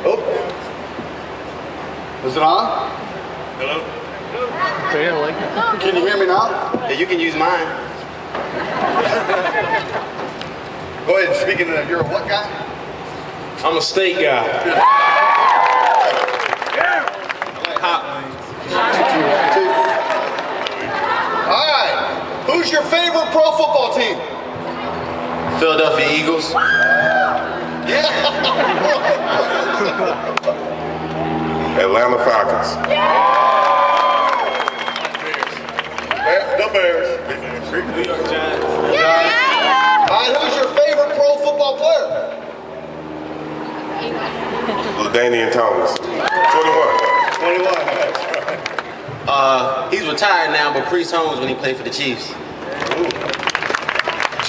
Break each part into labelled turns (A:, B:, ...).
A: Oh. Is it on?
B: Hello?
A: Can you hear me now?
C: Yeah, you can use mine.
A: Go ahead and speak into that. You're a what guy?
B: I'm a steak guy. I like hot wings.
A: All right. Who's your favorite pro football team?
C: Philadelphia Eagles.
A: Yeah.
D: Atlanta Falcons.
A: The Bears.
B: New York Giants.
A: All right, who's your favorite pro football player?
D: LaDainian Thomas. 21.
A: 21.
C: He's retired now, but Priest Holmes when he played for the Chiefs.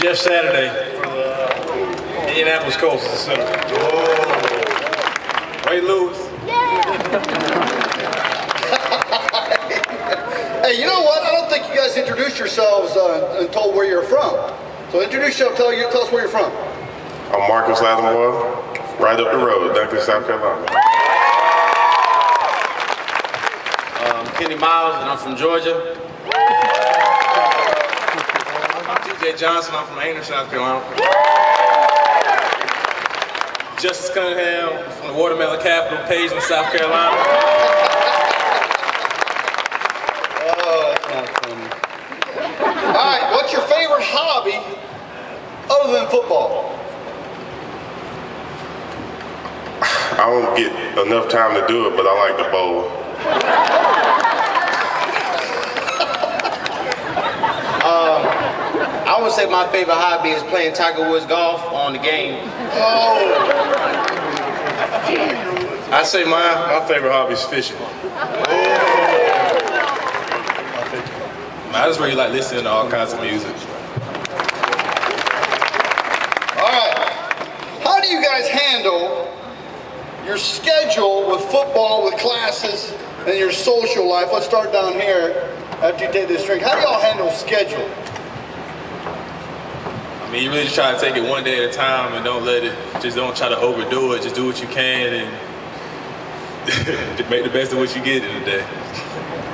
B: Jeff Saturday for the Indianapolis Colts is the center. Ray Lewis.
A: Hey, you know what? I don't think you guys introduced yourselves and told where you're from. So introduce yourself, tell us where you're from.
D: I'm Marcus Lattimore, right up the road, Duncan, South Carolina.
C: I'm Kenny Miles, and I'm from Georgia.
B: TJ Johnson, I'm from Aner, South Carolina. Justice Cunningham from the Watermelon Capital, Paisley, South Carolina.
A: All right, what's your favorite hobby other than football?
D: I don't get enough time to do it, but I like to bowl.
C: I would say my favorite hobby is playing Tiger Woods golf on the game.
A: Oh.
B: I'd say my favorite hobby is fishing. I just really like listening to all kinds of music.
A: All right. How do you guys handle your schedule with football, with classes, and your social life? Let's start down here after you take this drink. How do y'all handle schedule?
B: I mean, you really just try to take it one day at a time and don't try to overdo it. Just do what you can and make the best of what you get in a day.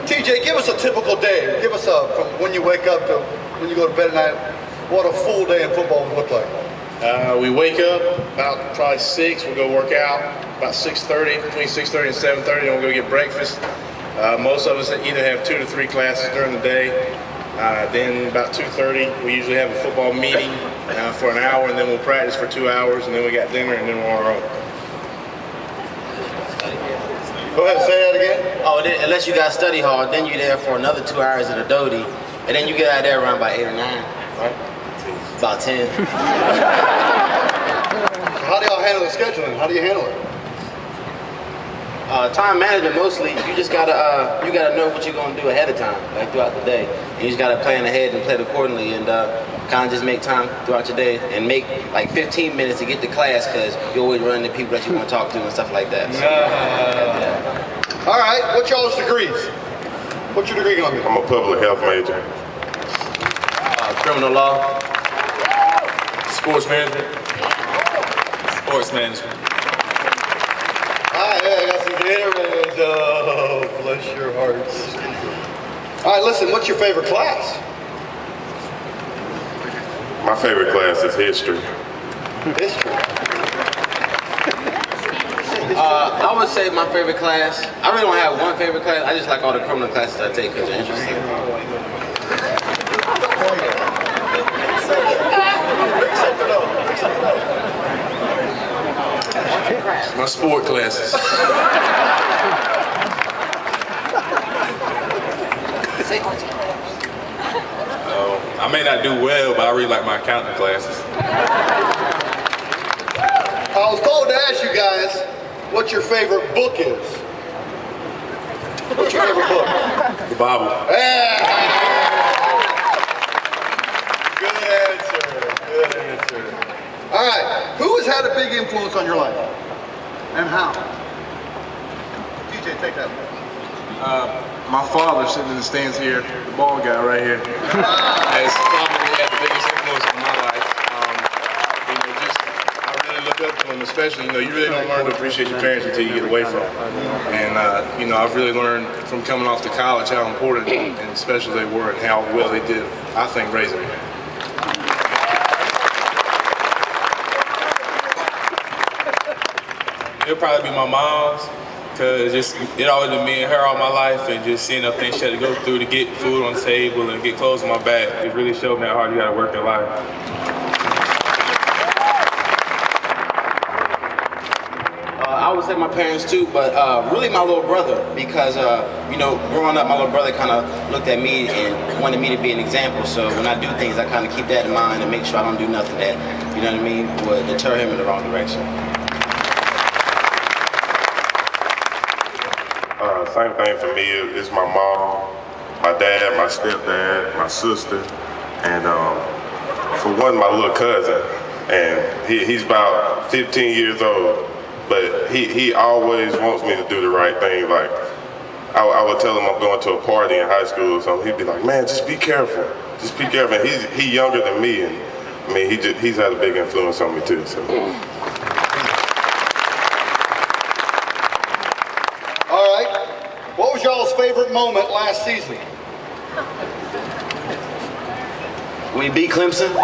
A: TJ, give us a typical day. Give us from when you wake up to when you go to bed at night, what a full day in football would look like.
E: We wake up about probably 6, we'll go work out about 6:30, between 6:30 and 7:30, then we'll go get breakfast. Most of us either have 2 to 3 classes during the day. Then about 2:30, we usually have a football meeting for an hour, and then we'll practice for 2 hours, and then we got dinner, and then we're on our own.
A: Go ahead, say that again.
C: Oh, unless you got study hall, then you're there for another 2 hours at a Doty, and then you get out of there around about 8 or 9, right? About 10.
A: How do y'all handle the scheduling? How do you handle it?
C: Time management mostly. You just gotta know what you're gonna do ahead of time, like throughout the day. You just gotta plan ahead and plan accordingly, and kind of just make time throughout your day and make like 15 minutes to get to class because you always run into people that you want to talk to and stuff like that. So,
A: All right, what's y'all's degrees? What's your degree gonna be?
D: I'm a public health major.
C: Criminal law.
B: Sports management. Sports management.
A: All right, yeah, I got some Gatorade. Oh, bless your hearts. All right, listen, what's your favorite class?
D: My favorite class is history.
A: History.
C: I would say my favorite class. I really don't have one favorite class. I just like all the criminal classes I take because they're interesting.
B: My sport classes. I may not do well, but I really like my accounting classes.
A: I was told to ask you guys what your favorite book is. What's your favorite book?
B: The Bible.
A: Yeah. Good answer. Good answer. All right. Who has had a big influence on your life? And how? TJ, take that one.
F: My father sitting in the stands here, the ball guy right here, has probably had the biggest influence on my life. Just
E: up to them, especially, you know, you really don't learn to appreciate your parents until you get away from them. And, you know, I've really learned from coming off to college how important and special they were and how well they did, I think, raising me.
B: It'll probably be my mom's, because it always been me and her all my life, and just seeing the things she had to go through to get food on the table and get clothes on my back. It really showed me how hard you gotta work in life.
C: I would say my parents too, but really my little brother, because you know, growing up, my little brother kind of looked at me and wanted me to be an example. So when I do things, I kind of keep that in mind and make sure I don't do nothing that, you know what I mean, would deter him in the wrong direction.
D: Same thing for me is my mom, my dad, my stepdad, my sister, and for one, my little cousin. And he's about 15 years old, but he always wants me to do the right thing. Like, I would tell him I'm going to a party in high school or something. He'd be like, man, just be careful. Just be careful. And he's younger than me, and I mean, he's had a big influence on me too. So.
A: What was y'all's favorite moment last season?
C: We beat Clemson.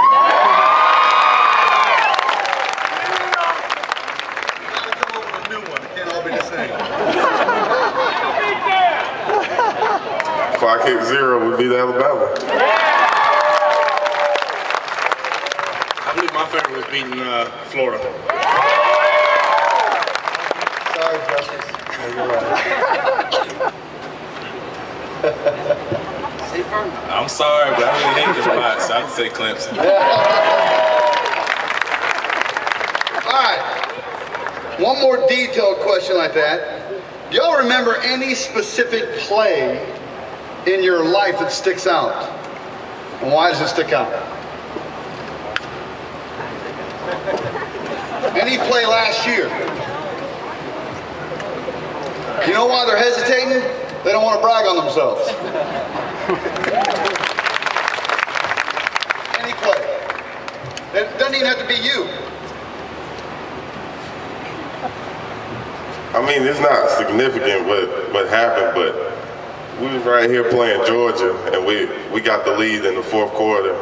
D: Clock hit 0, we beat Alabama.
E: I believe my favorite was beating Florida.
A: Sorry, Justice. You're right.
B: I'm sorry, but I really hate this spot, so I can say Clemson.
A: All right, one more detailed question like that. Do y'all remember any specific play in your life that sticks out? And why does it stick out? Any play last year? You know why they're hesitating? They don't want to brag on themselves. Any play. It doesn't even have to be you.
D: I mean, it's not significant what happened, but we was right here playing Georgia, and we got the lead in the fourth quarter,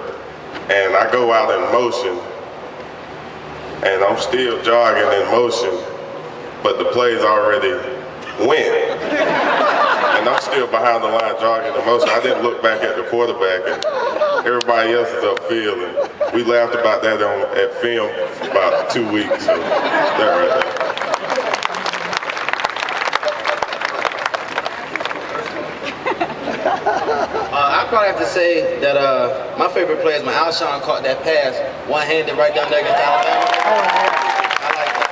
D: and I go out in motion, and I'm still jogging in motion, but the play's already went. And I'm still behind the line jogging in motion. I didn't look back at the quarterback, and everybody else is upfield, and we laughed about that at film for about 2 weeks. So that right there.
C: I probably have to say that my favorite play is when Alshon caught that pass, one-handed right down there against Alabama. I like that.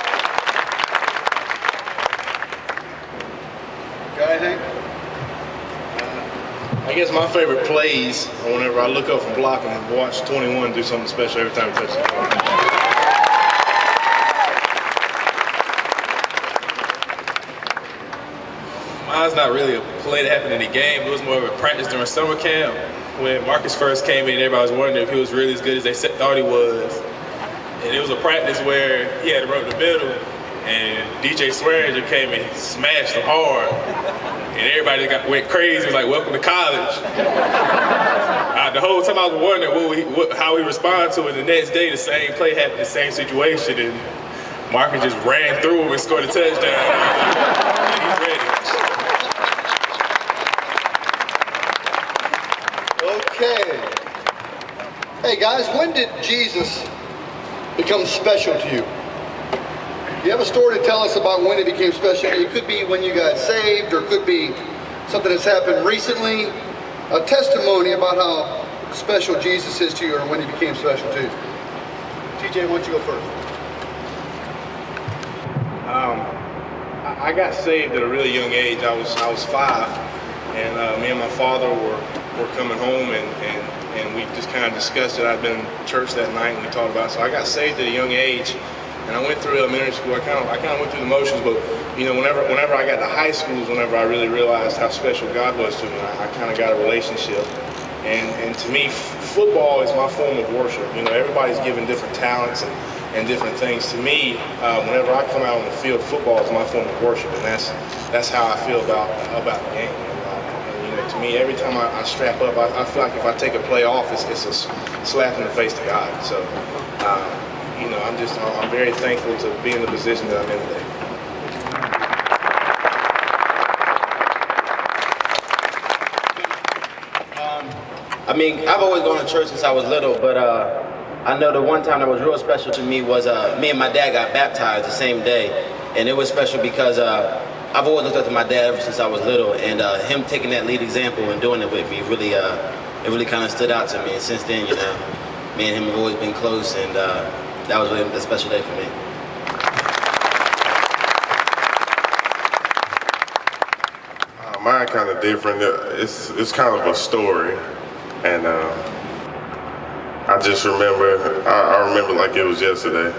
A: Got anything?
E: I guess my favorite plays are whenever I look up from blocking and watch 21 do something special every time he touches the ball.
B: Mine's not really a play that happened in the game. It was more of a practice during summer camp when Marcus first came in. Everybody was wondering if he was really as good as they thought he was. And it was a practice where he had to run the middle, and DJ Swearinger came and smashed him hard. And everybody went crazy. It was like, welcome to college. The whole time I was wondering how he responded to it. The next day, the same play happened, the same situation, and Marcus just ran through him and scored a touchdown. He's ready.
A: Okay. Hey guys, when did Jesus become special to you? You have a story to tell us about when it became special? It could be when you got saved, or it could be something that's happened recently. A testimony about how special Jesus is to you, or when he became special to you. TJ, why don't you go first?
E: I got saved at a really young age. I was 5, and me and my father were coming home, and we just kind of discussed it. I'd been in church that night, and we talked about it. So I got saved at a young age, and I went through elementary school. I kind of went through the motions, but you know, whenever I got to high school is whenever I really realized how special God was to me. I kind of got a relationship, and to me, football is my form of worship. You know, everybody's given different talents, and and different things. To me, whenever I come out on the field, football is my form of worship, and that's how I feel about the game. And, you know, to me, every time I strap up, I feel like if I take a play off, it's a slap in the face to God. So, you know, I'm very thankful to be in the position that I'm in today.
C: I mean, I've always gone to church since I was little, but I know the one time that was real special to me was me and my dad got baptized the same day, and it was special because I've always looked up to my dad ever since I was little, and him taking that lead example and doing it with me really, it really kind of stood out to me. And since then, you know, me and him have always been close, and that was really a special day for me.
D: Mine kind of different. It's kind of a story, and I just remember. I remember like it was yesterday.